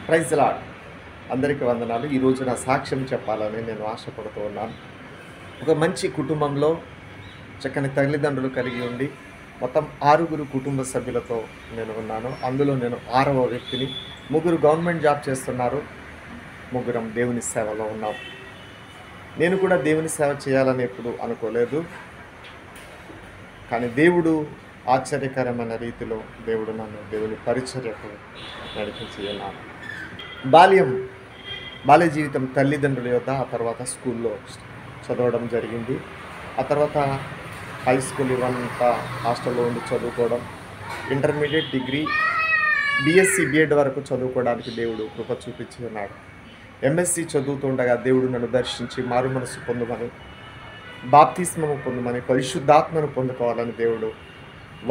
Praise lord. అందరికీ వందనాలు. ఈరోజు నా సాక్ష్యం చెప్పాలని నేను ఆశపడుతూ ఉన్నాను. ఒక మంచి కుటుంబంలో చక్కని తల్లిదండ్రులు కలిగి ఉండి మొత్తం 6 కుటుంబ సభ్యులతో నేను ఉన్నాను. అందులో నేను 6వ వ్యక్తిని. 3 గవర్నమెంట్ జాబ్ చేస్తున్నారు, 3 దేవుని సేవలో ఉన్నాం. నేను కూడా దేవుని సేవ చేయాలని ఎప్పుడు అనుకోలేదు. కానీ దేవుడు ఆశ్చర్యకరమైన రీతిలో నన్ను దేవుని పరిచర్యకు నడిపించి ఉన్నాను. బాల్య జీవితం తల్లిదండ్రుల యొద్ద, ఆ తర్వాత స్కూల్లో చదవడం జరిగింది. ఆ తర్వాత హై స్కూల్ ఇవంతా హాస్టల్లో ఉండి చదువుకోవడం, ఇంటర్మీడియట్, డిగ్రీ, బీఎస్సీ, బీఎడ్ వరకు చదువుకోవడానికి దేవుడు కృప చూపించి ఉన్నాడు. ఎంఎస్సీ చదువుతుండగా దేవుడు నన్ను దర్శించి మారు మనసు పొందమని, బాప్తిస్మము పొందమని, పరిశుద్ధాత్మను పొందుకోవాలని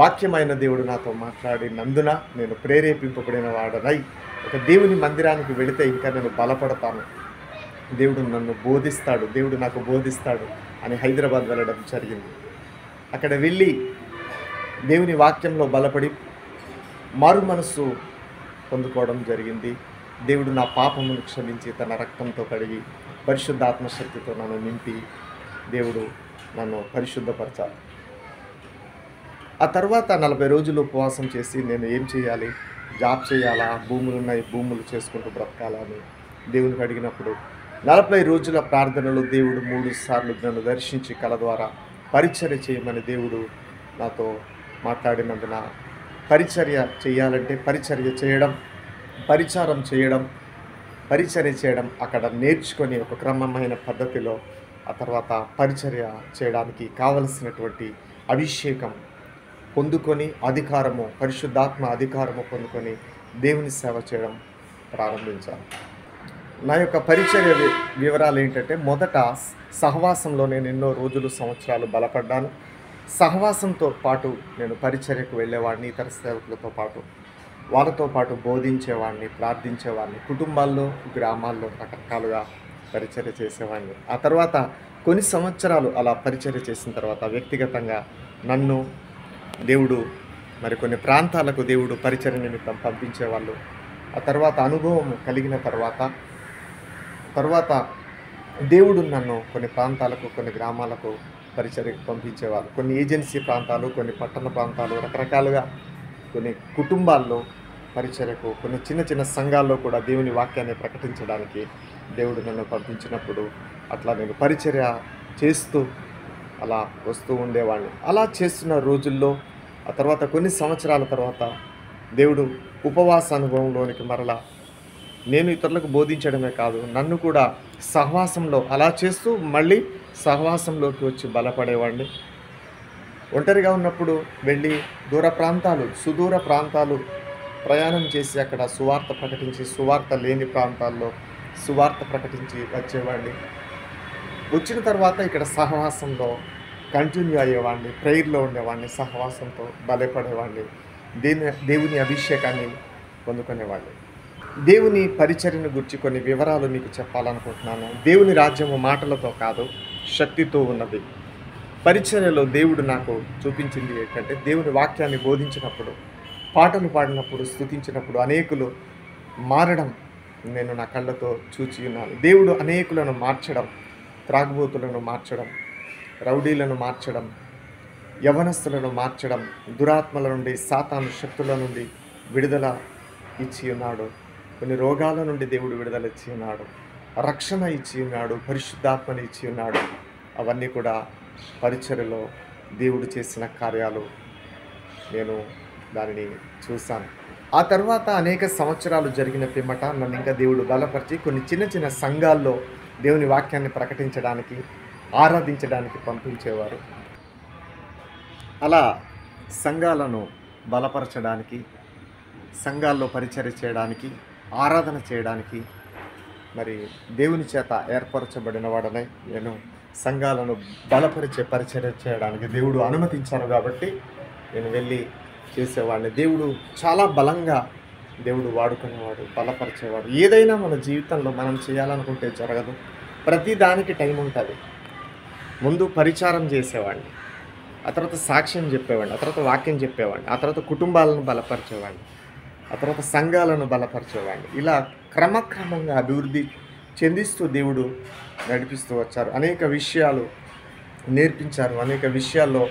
వాక్యమైన దేవుడు నాతో మాట్లాడినందున నేను ప్రేరేపింపబడిన వాడనై ఒక దేవుని మందిరానికి వెళితే ఇంకా నేను బలపడతాను, దేవుడు నన్ను బోధిస్తాడు, దేవుడు నాకు బోధిస్తాడు అని హైదరాబాద్ వెళ్ళడం జరిగింది. అక్కడ వెళ్ళి దేవుని వాక్యంలో బలపడి మారు మనస్సు పొందుకోవడం జరిగింది. దేవుడు నా పాపమును క్షమించి తన రక్తంతో కడిగి పరిశుద్ధాత్మ శక్తితో నన్ను నింపి దేవుడు నన్ను పరిశుద్ధపరచాలి. ఆ తర్వాత 40 రోజులు ఉపవాసం చేసి నేను ఏం చేయాలి, జాబ్ చేయాలా, భూములు ఉన్నాయి, భూములు చేసుకుంటూ బ్రతకాలా అని దేవునికి అడిగినప్పుడు 40 రోజుల ప్రార్థనలో దేవుడు 3 సార్లు నన్ను దర్శించి కళ ద్వారా పరిచర్య చేయమని దేవుడు నాతో మాట్లాడినందున పరిచర్య చేయాలంటే పరిచర్య చేయడం అక్కడ నేర్చుకొని ఒక క్రమమైన పద్ధతిలో ఆ తర్వాత పరిచర్య చేయడానికి కావలసినటువంటి అభిషేకం పొందుకొని పరిశుద్ధాత్మ అధికారము పొందుకొని దేవుని సేవ చేయడం ప్రారంభించాను. నా యొక్క పరిచర్య వివరాలు ఏంటంటే, మొదట సహవాసంలో నేను ఎన్నో రోజులు, సంవత్సరాలు బలపడ్డాను. సహవాసంతో పాటు నేను పరిచర్యకు వెళ్ళేవాడిని, ఇతర సేవకులతో పాటు వాళ్ళతో పాటు బోధించేవాడిని, ప్రార్థించేవాడిని. కుటుంబాల్లో, గ్రామాల్లో రకరకాలుగా పరిచర్య చేసేవాడిని. ఆ తర్వాత కొన్ని సంవత్సరాలు అలా పరిచర్య చేసిన తర్వాత వ్యక్తిగతంగా నన్ను దేవుడు కొన్ని ప్రాంతాలకు దేవుడు పరిచర్య నిమిత్తం పంపించేవాళ్ళు. ఆ తర్వాత అనుభవం కలిగిన తర్వాత దేవుడు నన్ను కొన్ని ప్రాంతాలకు, కొన్ని గ్రామాలకు పరిచర్యకు పంపించేవాళ్ళు. కొన్ని ఏజెన్సీ ప్రాంతాలు, కొన్ని పట్టణ ప్రాంతాలు, రకరకాలుగా కొన్ని కుటుంబాల్లో పరిచర్యకు, కొన్ని చిన్న చిన్న సంఘాల్లో కూడా దేవుని వాక్యాన్ని ప్రకటించడానికి దేవుడు నన్ను పంపించినప్పుడు అట్లా నేను పరిచర్య చేస్తూ అలా వస్తూ ఉండేవాడిని. అలా చేస్తున్న రోజుల్లో ఆ తర్వాత కొన్ని సంవత్సరాల తర్వాత దేవుడు ఉపవాస అనుభవంలోనికి మరలా నేను ఇతరులకు బోధించడమే కాదు, నన్ను కూడా సహవాసంలో అలా చేస్తూ మళ్ళీ సహవాసంలోకి వచ్చి బలపడేవాడిని. ఒంటరిగా ఉన్నప్పుడు వెళ్ళి సుదూర ప్రాంతాలు ప్రయాణం చేసి అక్కడ సువార్త ప్రకటించి, సువార్త లేని ప్రాంతాల్లో సువార్త ప్రకటించి వచ్చేవాడిని. వచ్చిన తర్వాత ఇక్కడ సహవాసంలో కంటిన్యూ అయ్యేవాడిని, ప్రేయర్లో ఉండేవాడిని, సహవాసంతో బలపడేవాడిని, దేవుని అభిషేకాన్ని పొందుకునేవాడిని. దేవుని పరిచర్యను గురించి కొన్ని వివరాలు మీకు చెప్పాలనుకుంటున్నాను. దేవుని రాజ్యము మాటలతో కాదు, శక్తితో ఉన్నది. పరిచర్యలో దేవుడు నాకు చూపించింది ఏంటంటే, దేవుని వాక్యాన్ని బోధించినప్పుడు, పాటలు పాడినప్పుడు, స్తుతించినప్పుడు అనేకులు మారడం నేను నా కళ్ళతో చూచి ఉన్నాను. దేవుడు అనేకులను మార్చడం, త్రాగుబోతులను మార్చడం, రౌడీలను మార్చడం, యవనస్తులను మార్చడం, దురాత్మల నుండి, సాతాను శక్తుల నుండి విడుదల ఇచ్చి ఉన్నాడు. కొన్ని రోగాల నుండి దేవుడు విడుదల ఇచ్చి ఉన్నాడు, రక్షణ ఇచ్చి ఉన్నాడు, పరిశుద్ధాత్మని ఇచ్చి ఉన్నాడు. అవన్నీ కూడా పరిచర్యలో దేవుడు చేసిన కార్యాలు. నేను దానిని చూశాను. ఆ తర్వాత అనేక సంవత్సరాలు జరిగిన పిమ్మట నన్ను ఇంకా దేవుడు బలపరిచి కొన్ని చిన్న చిన్న సంఘాల్లో దేవుని వాక్యాన్ని ప్రకటించడానికి, ఆరాధించడానికి పంపించేవారు. అలా సంఘాలను బలపరచడానికి, సంఘాల్లో పరిచర్య చేయడానికి, ఆరాధన చేయడానికి దేవుని చేత ఏర్పరచబడిన వాడనై నేను సంఘాలను బలపరిచే పరిచర్య చేయడానికి దేవుడు అనుమతించాను. కాబట్టి నేను వెళ్ళి చేసేవాడిని. దేవుడు చాలా బలంగా వాడుకునేవాడు, బలపరిచేవాడు. ఏదైనా మన జీవితంలో మనం చేయాలనుకుంటే జరగదు. ప్రతి దానికి టైం ఉంటుంది. ముందు పరిచారం చేసేవాడిని, ఆ తర్వాత సాక్ష్యం చెప్పేవాడిని, ఆ తర్వాత వాక్యం చెప్పేవాడిని, ఆ తర్వాత కుటుంబాలను బలపరిచేవాడిని, ఆ ఆ తర్వాత సంఘాలను బలపరిచేవాడిని. ఇలా క్రమక్రమంగా అభివృద్ధి చెందిస్తూ దేవుడు నడిపిస్తూ వచ్చారు. అనేక విషయాలు నేర్పించారు. అనేక విషయాల్లో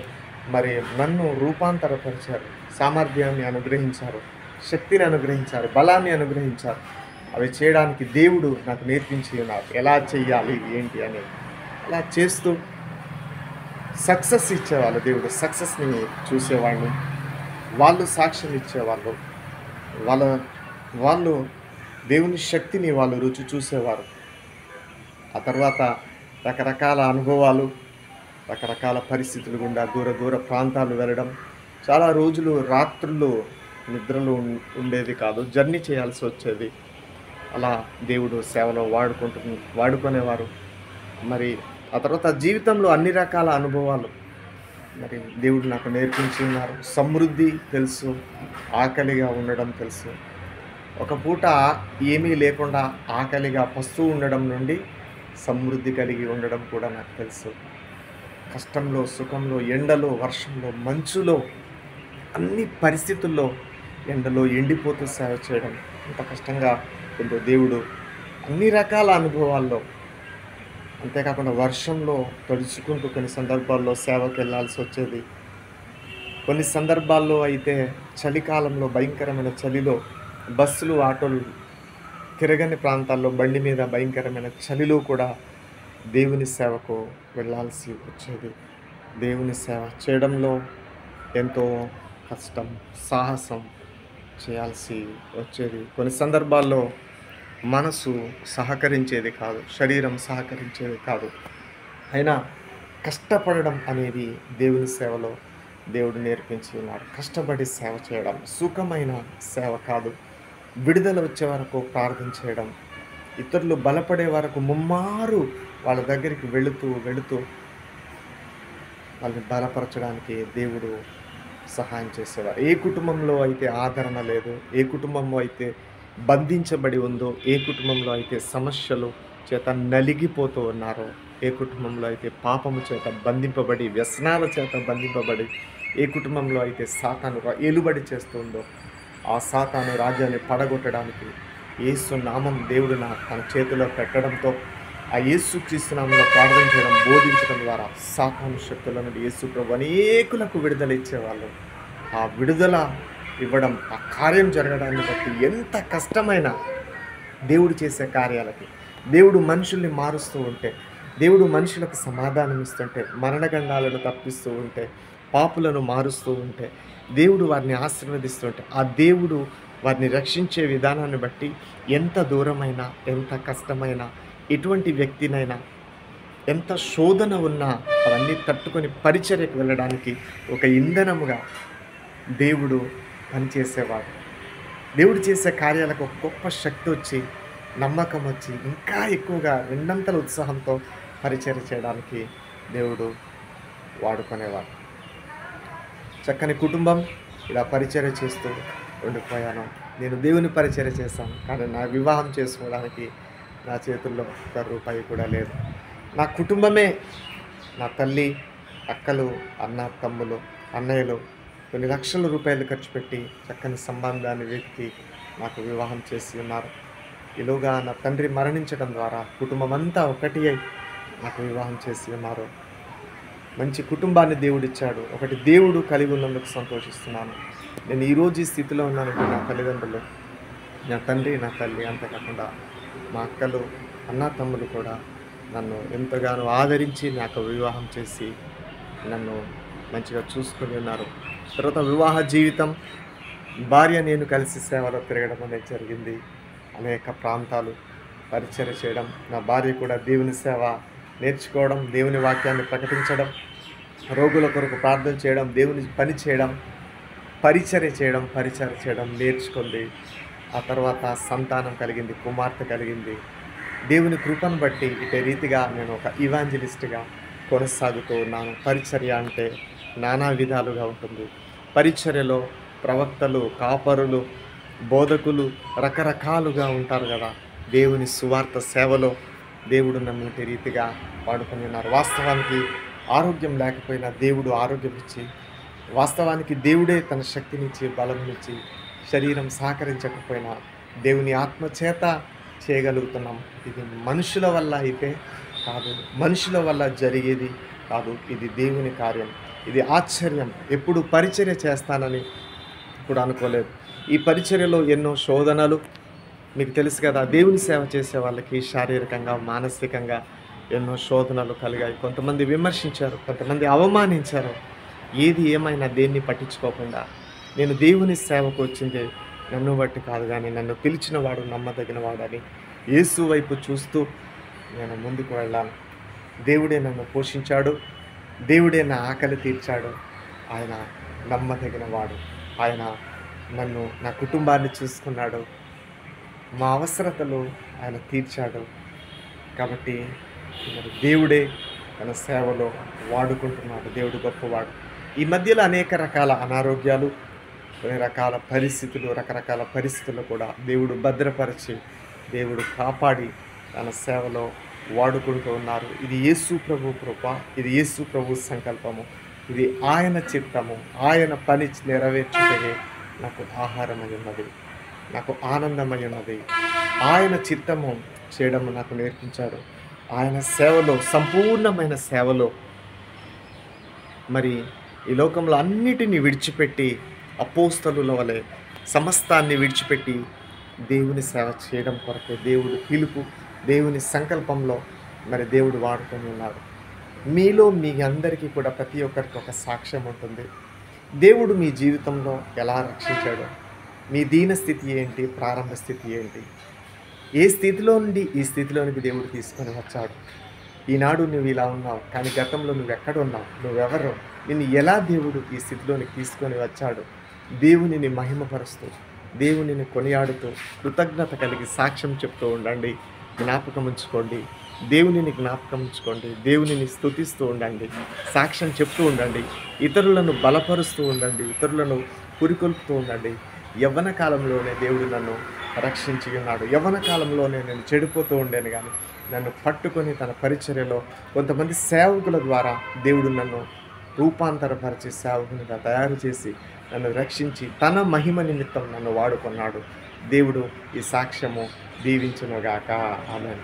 మరి నన్ను రూపాంతరపరిచారు. సామర్థ్యాన్ని అనుగ్రహించారు. శక్తిని అనుగ్రహించారు. బలాన్ని అనుగ్రహించారు. అవి చేయడానికి దేవుడు నాకు నేర్పించి ఉన్నారు. ఎలా చెయ్యాలి ఏంటి అనేది. అలా చేస్తూ సక్సెస్ ఇచ్చేవాళ్ళు. దేవుడు సక్సెస్‌ని చూసేవాడిని. వాళ్ళు సాక్ష్యం ఇచ్చేవాళ్ళు. వాళ్ళ వాళ్ళు దేవుని శక్తిని వాళ్ళు రుచి చూసేవారు. ఆ తర్వాత రకరకాల అనుభవాలు, రకరకాల పరిస్థితులు గుండా దూర ప్రాంతాలు వెళ్ళడం, చాలా రోజులు రాత్రులు నిద్రలు ఉండేది కాదు. జర్నీ చేయాల్సి వచ్చేది. అలా దేవుడు సేవలో వాడుకునేవారు. మరి ఆ తర్వాత జీవితంలో అన్ని రకాల అనుభవాలు మరి దేవుడు నాకు నేర్పించి ఉన్నారు. సమృద్ధి తెలుసు, ఆకలిగా ఉండడం తెలుసు. ఒక పూట ఏమీ లేకుండా ఆకలిగా పస్తూ ఉండడం నుండి సమృద్ధి కలిగి ఉండడం కూడా నాకు తెలుసు. కష్టంలో, సుఖంలో, ఎండలో, వర్షంలో, మంచులో, అన్ని పరిస్థితుల్లో ఎండలో ఎండిపోతూ సేవ చేయడం ఎంత కష్టంగా ఉందో దేవుడు అన్ని రకాల అనుభవాల్లో, అంతేకాకుండా వర్షంలో తడుచుకుంటూ కొన్ని సందర్భాల్లో సేవకి వెళ్ళాల్సి వచ్చేది. కొన్ని సందర్భాల్లో అయితే చలికాలంలో భయంకరమైన చలిలో బస్సులు, ఆటోలు తిరగని ప్రాంతాల్లో బండి మీద భయంకరమైన చలిలో కూడా దేవుని సేవకు వెళ్ళాల్సి వచ్చేది. దేవుని సేవ చేయడంలో ఎంతో కష్టం, సాహసం చేయాల్సి వచ్చేది. కొన్ని సందర్భాల్లో మనసు సహకరించేది కాదు, శరీరం సహకరించేది కాదు. అయినా కష్టపడడం అనేది దేవుని సేవలో దేవుడు నేర్పించి ఉన్నాడు. కష్టపడి సేవ చేయడం సుఖమైన సేవ కాదు. విడుదల వచ్చే వరకు ప్రార్థన చేయడం, ఇతరులు బలపడే వరకు ముమ్మారు వాళ్ళ దగ్గరికి వెళుతూ వాళ్ళని బలపరచడానికి దేవుడు సహాయం చేసేవారు. ఏ కుటుంబంలో అయితే ఆదరణ లేదు, ఏ కుటుంబంలో అయితే బంధించబడి ఉందో, ఏ కుటుంబంలో అయితే సమస్యలు చేత నలిగిపోతూ ఉన్నారో, ఏ కుటుంబంలో అయితే పాపము చేత బంధింపబడి, వ్యసనాల చేత బంధింపబడి, ఏ కుటుంబంలో అయితే సాతాను ఏలుబడి చేస్తుందో, ఆ సాతాను రాజ్యాన్ని పడగొట్టడానికి యేసు నామం దేవుడు తన చేతిలో పెట్టడంతో, ఆ యేసు క్రీస్తు నామంలో ప్రార్థన చేయడం, బోధించడం ద్వారా సాతాను శక్తుల నుండి యేసు ప్రభు అనేకులకు విడుదల ఇచ్చేవాళ్ళు. ఆ విడుదల ఇవ్వడం, ఆ కార్యం జరగడాన్ని బట్టి ఎంత కష్టమైన దేవుడు చేసే కార్యాలకి, దేవుడు మనుషుల్ని మారుస్తూ ఉంటే, దేవుడు మనుషులకు సమాధానం ఇస్తుంటే, మరణగండాలను తప్పిస్తూ ఉంటే, పాపులను మారుస్తూ ఉంటే, దేవుడు వారిని ఆశీర్వదిస్తుంటే, ఆ దేవుడు వారిని రక్షించే విధానాన్ని బట్టి ఎంత దూరమైనా, ఎంత కష్టమైనా, ఎటువంటి వ్యక్తినైనా, ఎంత శోధన ఉన్నా అవన్నీ తట్టుకొని పరిచర్యకు వెళ్ళడానికి ఒక ఇంధనముగా దేవుడు పనిచేసేవాడు. దేవుడు చేసే కార్యాలకు ఒక గొప్ప శక్తి వచ్చి, నమ్మకం వచ్చి, ఇంకా ఎక్కువగా రెండంతల ఉత్సాహంతో పరిచర్య చేయడానికి దేవుడు వాడుకునేవాడు. చక్కని కుటుంబం, ఇలా పరిచర్య చేస్తూ ఉండిపోయాను. నేను దేవుని పరిచర్య చేశాను, కానీ నా వివాహం చేసుకోవడానికి నా చేతుల్లో ఒక్క రూపాయి కూడా లేదు. నా కుటుంబమే, నా తల్లి, అక్కలు, అన్న, తమ్ములు, అన్నయ్యలు కొన్ని లక్షల రూపాయలు ఖర్చు పెట్టి చక్కని సంబంధాన్ని వెతికి నాకు వివాహం చేసి ఉన్నారు. ఈలోగా నా తండ్రి మరణించడం ద్వారా కుటుంబం అంతా ఒకటి అయి నాకు వివాహం చేసి ఉన్నారు. మంచి కుటుంబాన్ని దేవుడిచ్చాడు. ఒకటి దేవుడు కలిగి ఉన్నందుకు సంతోషిస్తున్నాను. నేను ఈరోజు ఈ స్థితిలో ఉన్నానంటే నా తల్లిదండ్రులు, నా తండ్రి, నా తల్లి, అంతేకాకుండా మా అక్కలు, అన్న, తమ్ములు కూడా నన్ను ఎంతగానో ఆదరించి నాకు వివాహం చేసి నన్ను మంచిగా చూసుకొని ఉన్నారు. తర్వాత వివాహ జీవితం, భార్య నేను కలిసి సేవలో తిరగడం అనేది జరిగింది. అనేక ప్రాంతాలు పరిచర్య చేయడం, నా భార్య కూడా దేవుని సేవ నేర్చుకోవడం, దేవుని వాక్యాన్ని ప్రకటించడం, రోగుల కొరకు ప్రార్థన చేయడం, దేవుని పని చేయడం, పరిచర్య చేయడం నేర్చుకుంది. ఆ తర్వాత సంతానం కలిగింది, కుమార్తె కలిగింది. దేవుని కృపను బట్టి ఇదే రీతిగా నేను ఒక ఇవాంజలిస్ట్గా కొనసాగుతూ ఉన్నాను. పరిచర్య అంటే నానా విధాలుగా ఉంటుంది. పరిచర్యలో ప్రవక్తలు, కాపరులు, బోధకులు రకరకాలుగా ఉంటారు కదా. దేవుని సువార్త సేవలో దేవుడు నన్ను ఇదే రీతిగా వాడుకొని ఉన్నారు. వాస్తవానికి ఆరోగ్యం లేకపోయినా దేవుడు ఆరోగ్యం ఇచ్చి, వాస్తవానికి దేవుడే తన శక్తినిచ్చి, బలంనిచ్చి శరీరం సహకరించకపోయినా దేవుని ఆత్మ చేత చేయగలుగుతున్నాం. ఇది మనుషుల వల్ల అయితే కాదు, మనుషుల వల్ల జరిగేది కాదు. ఇది దేవుని కార్యం. ఇది ఆశ్చర్యం. ఎప్పుడు పరిచర్య చేస్తానని ఇప్పుడు అనుకోలేదు. ఈ పరిచర్యలో ఎన్నో శోధనలు, మీకు తెలుసు కదా, దేవుని సేవ చేసే వాళ్ళకి శారీరకంగా, మానసికంగా ఎన్నో శోధనలు కలిగాయి. కొంతమంది విమర్శించారు, కొంతమంది అవమానించారు. ఏది ఏమైనా దేన్ని పట్టించుకోకుండా నేను దేవుని సేవకు వచ్చింది నన్ను బట్టి కాదు కానీ నన్ను పిలిచిన వాడు నమ్మదగిన వాడని యేసు వైపు చూస్తూ నేను ముందుకు వెళ్ళాను. దేవుడే నన్ను పోషించాడు, దేవుడే నా ఆకలి తీర్చాడు. ఆయన నమ్మదగిన వాడు. ఆయన నన్ను, నా కుటుంబాన్ని చూసుకున్నాడు. మా అవసరతలు ఆయన తీర్చాడు. కాబట్టి మరి దేవుడే తన సేవలో వాడుకుంటున్నాడు. దేవుడు గొప్పవాడు. ఈ మధ్యలో అనేక రకాల అనారోగ్యాలు, కొన్ని రకాల పరిస్థితులు, రకరకాల పరిస్థితులు కూడా దేవుడు భద్రపరిచి, దేవుడు కాపాడి తన సేవలో వాడుకుంటూ ఉన్నారు. ఇది యేసు ప్రభు కృప, ఇది యేసు ప్రభు సంకల్పము, ఇది ఆయన చిత్తము. ఆయన పని నెరవేర్చుటయే నాకు ఆహారమై ఉన్నది, నాకు ఆనందమై ఉన్నది. ఆయన చిత్తము చేయడం నాకు నేర్పించాడు. ఆయన సేవలో, సంపూర్ణమైన సేవలో మరి ఈ లోకంలో అన్నిటినీ విడిచిపెట్టి అపోస్తలుల వలె సమస్తాన్ని విడిచిపెట్టి దేవుని సేవ చేయడం కొరకు దేవుడు పిలుపు, దేవుని సంకల్పంలో మరి దేవుడు వాడుకొని ఉన్నాడు. మీలో మీ అందరికీ కూడా ప్రతి ఒక్కరికి ఒక సాక్ష్యం ఉంటుంది. దేవుడు మీ జీవితంలో ఎలా రక్షించాడో, మీ దీన స్థితి ఏంటి, ప్రారంభ స్థితి ఏంటి, ఏ స్థితిలో నుండి ఈ స్థితిలోనికి దేవుడు తీసుకొని వచ్చాడు. ఈనాడు నువ్వు ఇలా ఉన్నావు, కానీ గతంలో నువ్వు ఎక్కడ ఉన్నావు, నువ్వెవరో, నిన్ను ఎలా దేవుడు ఈ స్థితిలోనికి తీసుకొని వచ్చాడు. దేవునిని మహిమపరుస్తూ, దేవునిని కొనియాడుతూ, కృతజ్ఞత కలిగి సాక్ష్యం చెప్తూ ఉండండి. జ్ఞాపకం ఉంచుకోండి, దేవునిని జ్ఞాపకం ఉంచుకోండి, దేవునిని స్తుతిస్తూ ఉండండి, సాక్ష్యం చెప్తూ ఉండండి, ఇతరులను బలపరుస్తూ ఉండండి, ఇతరులను పురికొల్పుతూ ఉండండి. యవ్వన కాలంలోనే దేవుడు నన్ను రక్షించి ఉన్నాడు. యవ్వన కాలంలోనే నేను చెడిపోతూ ఉండేను, కానీ నన్ను పట్టుకొని తన పరిచర్యలో కొంతమంది సేవకుల ద్వారా దేవుడు నన్ను రూపాంతరపరిచి సేవకునిగా తయారు చేసి నన్ను రక్షించి తన మహిమ నిమిత్తం నన్ను వాడుకున్నాడు. దేవుడు ఈ సాక్ష్యము దీవించునుగాక. ఆమేన్.